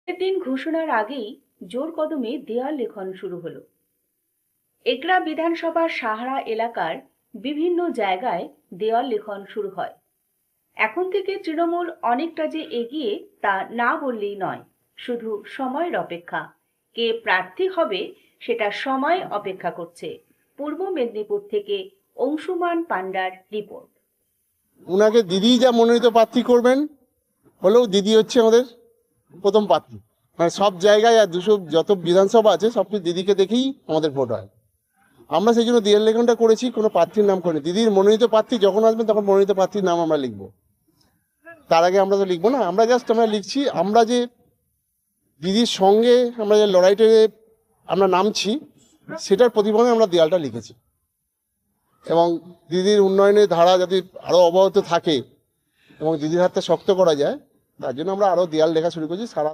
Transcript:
দিন ঘোষণার আগেই জোর কদমে দেয়াল লেখন শুরু হলো। এগরা বিধানসভার সাহারা এলাকার বিভিন্ন জায়গায় দেওয়াল লেখন শুরু হয়। এখন থেকে তৃণমূল অনেকটা যে এগিয়ে তা না বললেই নয়, শুধু সময়ের অপেক্ষা। কে প্রার্থী হবে সেটা সময় অপেক্ষা করছে। পূর্ব মেদিনীপুর থেকে অংশুমান পান্ডার রিপোর্ট। উনাকে দিদি যা মনোনীত প্রার্থী করবেন, হলেও দিদি হচ্ছে আমাদের প্রথম প্রার্থী। মানে সব জায়গায় আর 200 যত বিধানসভা আছে সব কিছু দিদিকে দেখেই আমাদের ভোট হয়। আমরা সেই জন্য দেয়াল লেখনটা করেছি, কোনো প্রার্থীর নাম করিনি। দিদির মনোনীত প্রার্থী যখন আসবেন তখন মনোনীত প্রার্থীর নাম আমরা লিখবো। তার আগে আমরা তো লিখবো না, আমরা লিখছি আমরা যে দিদির সঙ্গে আমরা যে লড়াইটা আমরা নামছি সেটার প্রতিফলনে আমরা দেয়ালটা লিখেছি। এবং দিদির উন্নয়নের ধারা যাতে আরও অব্যাহত থাকে এবং দিদির হাতটা শক্ত করা যায়, তার জন্য আমরা আরও দেয়াল লেখা শুরু করছি। সারা